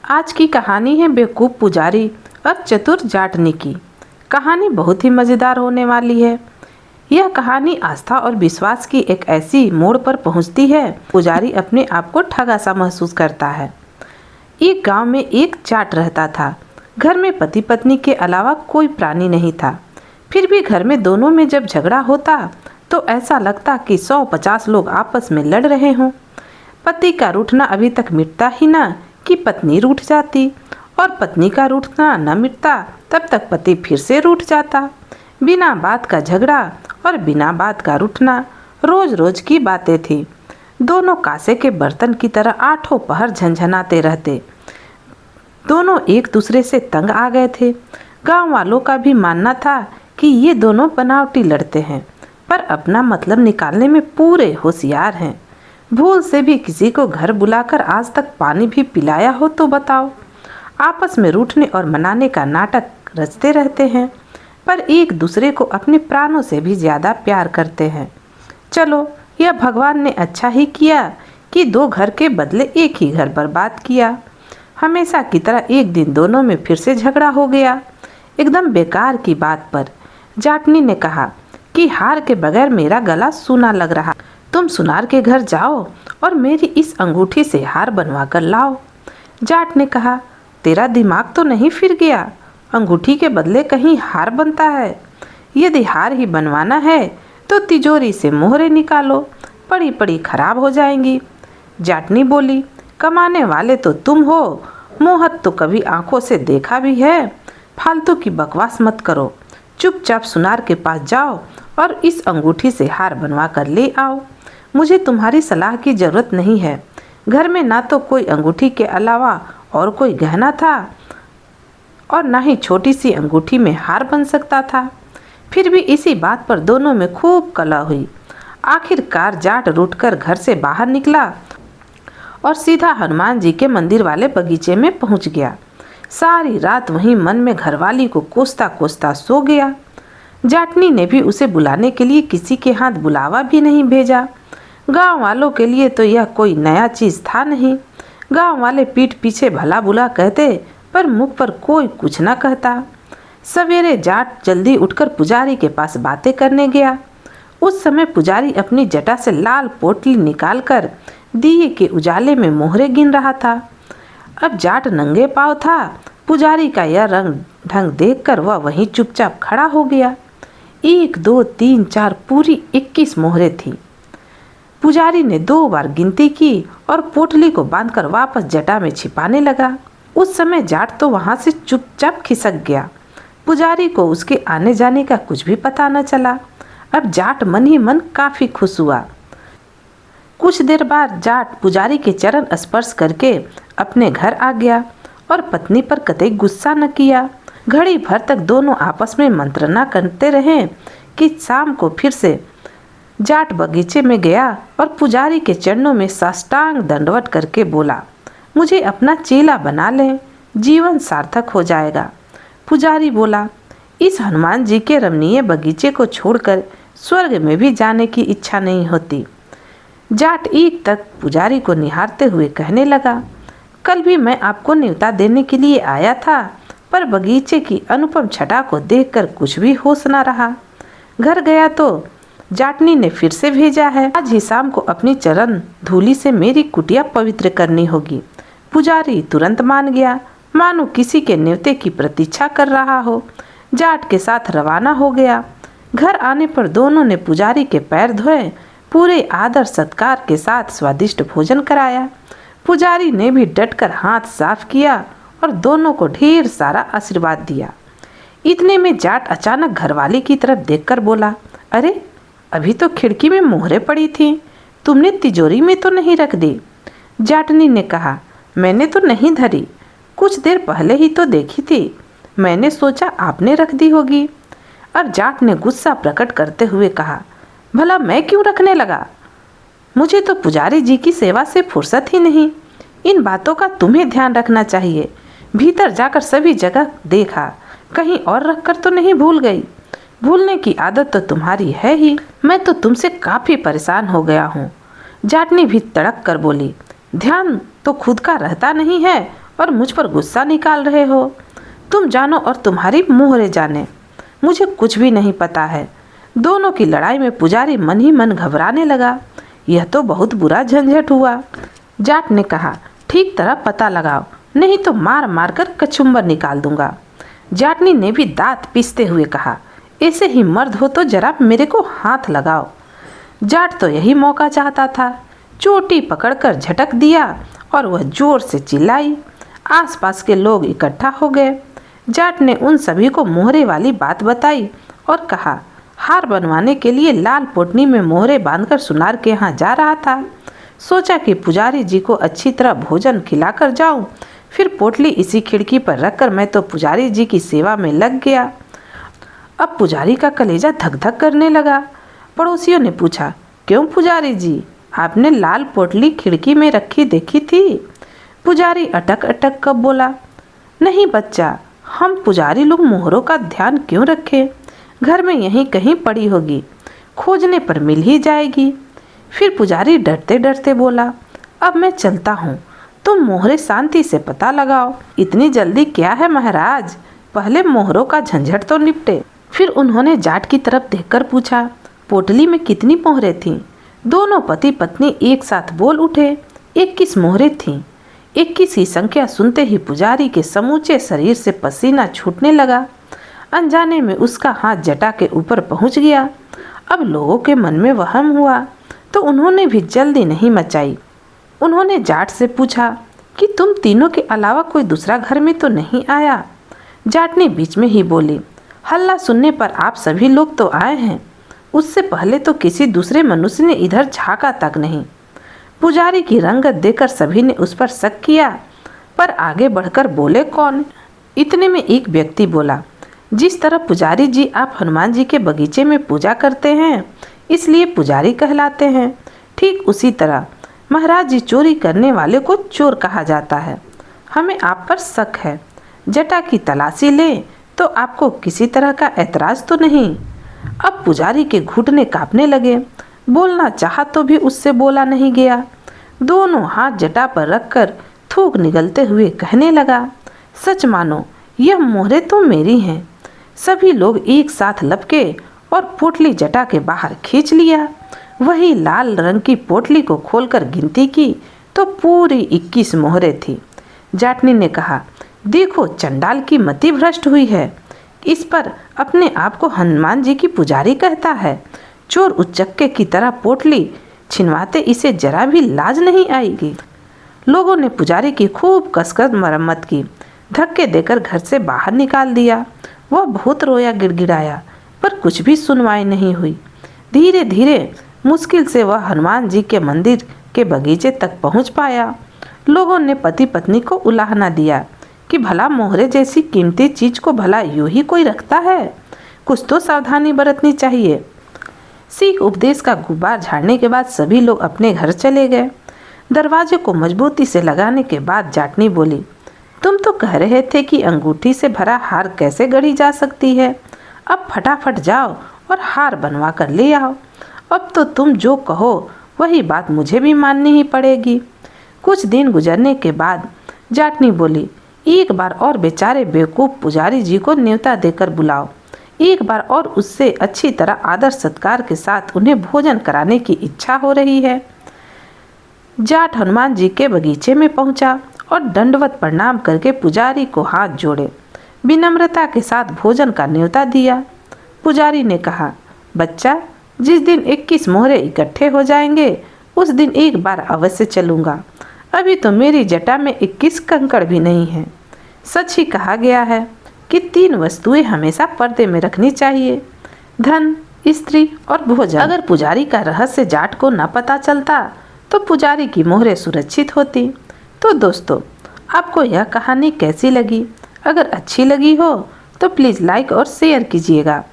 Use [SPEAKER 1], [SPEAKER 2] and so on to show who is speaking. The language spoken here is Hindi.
[SPEAKER 1] आज की कहानी है बेवकूफ़ पुजारी और चतुर जाटनी की। कहानी बहुत ही मज़ेदार होने वाली है। यह कहानी आस्था और विश्वास की एक ऐसी मोड़ पर पहुंचती है। पुजारी अपने आप को ठगा सा महसूस करता है। एक गांव में एक जाट रहता था। घर में पति पत्नी के अलावा कोई प्राणी नहीं था। फिर भी घर में दोनों में जब झगड़ा होता तो ऐसा लगता कि 150 लोग आपस में लड़ रहे हों। पति का रूठना अभी तक मिटता ही ना कि पत्नी रूठ जाती, और पत्नी का रूठना न मिटता तब तक पति फिर से रूठ जाता। बिना बात का झगड़ा और बिना बात का रूठना रोज रोज की बातें थी। दोनों कांसे के बर्तन की तरह आठों पहर झंझनाते रहते। दोनों एक दूसरे से तंग आ गए थे। गांव वालों का भी मानना था कि ये दोनों बनावटी लड़ते हैं, पर अपना मतलब निकालने में पूरे होशियार हैं। भूल से भी किसी को घर बुलाकर आज तक पानी भी पिलाया हो तो बताओ। आपस में रूठने और मनाने का नाटक रचते रहते हैं, पर एक दूसरे को अपने प्राणों से भी ज़्यादा प्यार करते हैं। चलो, यह भगवान ने अच्छा ही किया कि दो घर के बदले एक ही घर बर्बाद किया। हमेशा की तरह एक दिन दोनों में फिर से झगड़ा हो गया, एकदम बेकार की बात पर। जाटनी ने कहा कि हार के बगैर मेरा गला सूना लग रहा, तुम सुनार के घर जाओ और मेरी इस अंगूठी से हार बनवा कर लाओ। जाट ने कहा, तेरा दिमाग तो नहीं फिर गया? अंगूठी के बदले कहीं हार बनता है? यदि हार ही बनवाना है तो तिजोरी से मोहरे निकालो, पड़ी पड़ी खराब हो जाएंगी। जाटनी बोली, कमाने वाले तो तुम हो, मोहत तो कभी आंखों से देखा भी है। फालतू की बकवास मत करो, चुपचाप सुनार के पास जाओ और इस अंगूठी से हार बनवा कर ले आओ। मुझे तुम्हारी सलाह की जरूरत नहीं है। घर में ना तो कोई अंगूठी के अलावा और कोई गहना था और ना ही छोटी सी अंगूठी में हार बन सकता था। फिर भी इसी बात पर दोनों में खूब कलह हुई। आखिरकार जाट रूठकर घर से बाहर निकला और सीधा हनुमान जी के मंदिर वाले बगीचे में पहुंच गया। सारी रात वहीं मन में घरवाली को कोसता कोसता सो गया। जाटनी ने भी उसे बुलाने के लिए किसी के हाथ बुलावा भी नहीं भेजा। गांव वालों के लिए तो यह कोई नया चीज़ था नहीं। गांव वाले पीठ पीछे भला बुला कहते, पर मुख पर कोई कुछ न कहता। सवेरे जाट जल्दी उठकर पुजारी के पास बातें करने गया। उस समय पुजारी अपनी जटा से लाल पोटली निकालकर दिए के उजाले में मोहरे गिन रहा था। अब जाट नंगे पांव था। पुजारी का यह रंग ढंग देखकर वह वहीं चुपचाप खड़ा हो गया। 1 2 3 4 पूरी 21 मोहरे थी। पुजारी ने 2 बार गिनती की और पोटली को बांधकर वापस जटा में छिपाने लगा। उस समय जाट तो वहां से चुपचाप खिसक गया। पुजारी को उसके आने जाने का कुछ भी पता न चला। अब जाट मन ही मन काफी खुश हुआ। कुछ देर बाद जाट पुजारी के चरण स्पर्श करके अपने घर आ गया और पत्नी पर कतई गुस्सा न किया। घड़ी भर तक दोनों आपस में मंत्रणा करते रहे कि शाम को फिर से जाट बगीचे में गया और पुजारी के चरणों में साष्टांग दंडवत करके बोला, मुझे अपना चेला बना लें, जीवन सार्थक हो जाएगा। पुजारी बोला, इस हनुमान जी के रमणीय बगीचे को छोड़कर स्वर्ग में भी जाने की इच्छा नहीं होती। जाट एक तक पुजारी को निहारते हुए कहने लगा, कल भी मैं आपको न्योता देने के लिए आया था, पर बगीचे की अनुपम छटा को देखकर कुछ भी होश न रहा। घर गया तो जाटनी ने फिर से भेजा है, आज ही शाम को अपनी चरण धूलि से मेरी कुटिया पवित्र करनी होगी। पुजारी तुरंत मान गया, मानो किसी के न्योते की प्रतीक्षा कर रहा हो। जाट के साथ रवाना हो गया। घर आने पर दोनों ने पुजारी के पैर धोए, पूरे आदर सत्कार के साथ स्वादिष्ट भोजन कराया। पुजारी ने भी डटकर हाथ साफ किया और दोनों को ढेर सारा आशीर्वाद दिया। इतने में जाट अचानक घरवाली की तरफ देखकर बोला, अरे अभी तो खिड़की में मोहरे पड़ी थी, तुमने तिजोरी में तो नहीं रख दी? जाटनी ने कहा, मैंने तो नहीं धरी, कुछ देर पहले ही तो देखी थी, मैंने सोचा आपने रख दी होगी। अब जाट ने गुस्सा प्रकट करते हुए कहा, भला मैं क्यों रखने लगा? मुझे तो पुजारी जी की सेवा से फुर्सत ही नहीं। इन बातों का तुम्हें ध्यान रखना चाहिए। भीतर जाकर सभी जगह देखा, कहीं और रखकर तो नहीं भूल गई। भूलने की आदत तो तुम्हारी है ही। मैं तो तुमसे काफ़ी परेशान हो गया हूँ। जाटनी भी तड़क कर बोली, ध्यान तो खुद का रहता नहीं है और मुझ पर गुस्सा निकाल रहे हो। तुम जानो और तुम्हारी मोहरे जाने, मुझे कुछ भी नहीं पता है। दोनों की लड़ाई में पुजारी मन ही मन घबराने लगा। यह तो बहुत बुरा झंझट हुआ। जाट ने कहा, ठीक तरह पता लगाओ, नहीं तो मार मार कर कचुम्बर निकाल दूंगा। जाटनी ने भी दांत पीसते हुए कहा, ऐसे ही मर्द हो तो जरा मेरे को हाथ लगाओ। जाट तो यही मौका चाहता था। चोटी पकड़कर झटक दिया और वह जोर से चिल्लाई। आसपास के लोग इकट्ठा हो गए। जाट ने उन सभी को मोहरे वाली बात बताई और कहा, हार बनवाने के लिए लाल पोटनी में मोहरे बांधकर सुनार के यहाँ जा रहा था। सोचा कि पुजारी जी को अच्छी तरह भोजन खिलाकर जाऊं, फिर पोटली इसी खिड़की पर रखकर मैं तो पुजारी जी की सेवा में लग गया। अब पुजारी का कलेजा धक धक करने लगा। पड़ोसियों ने पूछा, क्यों पुजारी जी, आपने लाल पोटली खिड़की में रखी देखी थी? पुजारी अटक अटक कर बोला, नहीं बच्चा, हम पुजारी लोग मोहरों का ध्यान क्यों रखें? घर में यहीं कहीं पड़ी होगी, खोजने पर मिल ही जाएगी। फिर पुजारी डरते डरते बोला, अब मैं चलता हूँ, तुम मोहरे शांति से पता लगाओ। इतनी जल्दी क्या है महाराज, पहले मोहरों का झंझट तो निपटे। फिर उन्होंने जाट की तरफ देखकर पूछा, पोटली में कितनी मोहरे थीं? दोनों पति पत्नी एक साथ बोल उठे, 21 मोहरे थीं। 21 की संख्या सुनते ही पुजारी के समूचे शरीर से पसीना छूटने लगा। अनजाने में उसका हाथ जटा के ऊपर पहुंच गया। अब लोगों के मन में वहम हुआ तो उन्होंने भी जल्दी नहीं मचाई। उन्होंने जाट से पूछा कि तुम तीनों के अलावा कोई दूसरा घर में तो नहीं आया? जाट ने बीच में ही बोली, हल्ला सुनने पर आप सभी लोग तो आए हैं, उससे पहले तो किसी दूसरे मनुष्य ने इधर झांका तक नहीं। पुजारी की रंगत देखकर सभी ने उस पर शक किया, पर आगे बढ़कर बोले कौन? इतने में एक व्यक्ति बोला, जिस तरह पुजारी जी आप हनुमान जी के बगीचे में पूजा करते हैं इसलिए पुजारी कहलाते हैं, ठीक उसी तरह महाराज जी चोरी करने वाले को चोर कहा जाता है। हमें आप पर शक है। जटा की तलाशी लें तो आपको किसी तरह का ऐतराज तो नहीं? अब पुजारी के घुटने कांपने लगे। बोलना चाहा तो भी उससे बोला नहीं गया। दोनों हाथ जटा पर रखकर थूक निगलते हुए कहने लगा, सच मानो यह मोहरे तो मेरी हैं। सभी लोग एक साथ लपके और पोटली जटा के बाहर खींच लिया। वही लाल रंग की पोटली को खोलकर गिनती की तो पूरी 21 मोहरे थी। जाटनी ने कहा, देखो चंडाल की मति भ्रष्ट हुई है। इस पर अपने आप को हनुमान जी की पुजारी कहता है। चोर उच्चक्के की तरह पोटली छिनवाते इसे जरा भी लाज नहीं आएगी। लोगों ने पुजारी की खूब कसकर मरम्मत की, धक्के देकर घर से बाहर निकाल दिया। वह बहुत रोया गिड़गिड़ाया, पर कुछ भी सुनवाई नहीं हुई। धीरे धीरे मुश्किल से वह हनुमान जी के मंदिर के बगीचे तक पहुंच पाया। लोगों ने पति पत्नी को उलाहना दिया कि भला मोहरे जैसी कीमती चीज को भला यूं ही कोई रखता है, कुछ तो सावधानी बरतनी चाहिए। सीख उपदेश का गुब्बार झाड़ने के बाद सभी लोग अपने घर चले गए। दरवाजे को मजबूती से लगाने के बाद जाटनी बोली, तुम तो कह रहे थे कि अंगूठी से भरा हार कैसे गढ़ी जा सकती है। अब फटाफट जाओ और हार बनवा कर ले आओ। अब तो तुम जो कहो वही बात मुझे भी माननी ही पड़ेगी। कुछ दिन गुजरने के बाद जाटनी बोली, एक बार और बेचारे बेवकूफ़ पुजारी जी को न्योता देकर बुलाओ। एक बार और उससे अच्छी तरह आदर सत्कार के साथ उन्हें भोजन कराने की इच्छा हो रही है। जाट हनुमान जी के बगीचे में पहुंचा और दंडवत प्रणाम करके पुजारी को हाथ जोड़े, विनम्रता के साथ भोजन का न्योता दिया। पुजारी ने कहा, बच्चा, जिस दिन 21 मोहरे इकट्ठे हो जाएंगे उस दिन एक बार अवश्य चलूँगा। अभी तो मेरी जटा में 21 कंकड़ भी नहीं है। सच ही कहा गया है कि 3 वस्तुएं हमेशा पर्दे में रखनी चाहिए, धन, स्त्री और भोजन। अगर पुजारी का रहस्य जाट को न पता चलता तो पुजारी की मोहरे सुरक्षित होती। तो दोस्तों, आपको यह कहानी कैसी लगी? अगर अच्छी लगी हो तो प्लीज़ लाइक और शेयर कीजिएगा।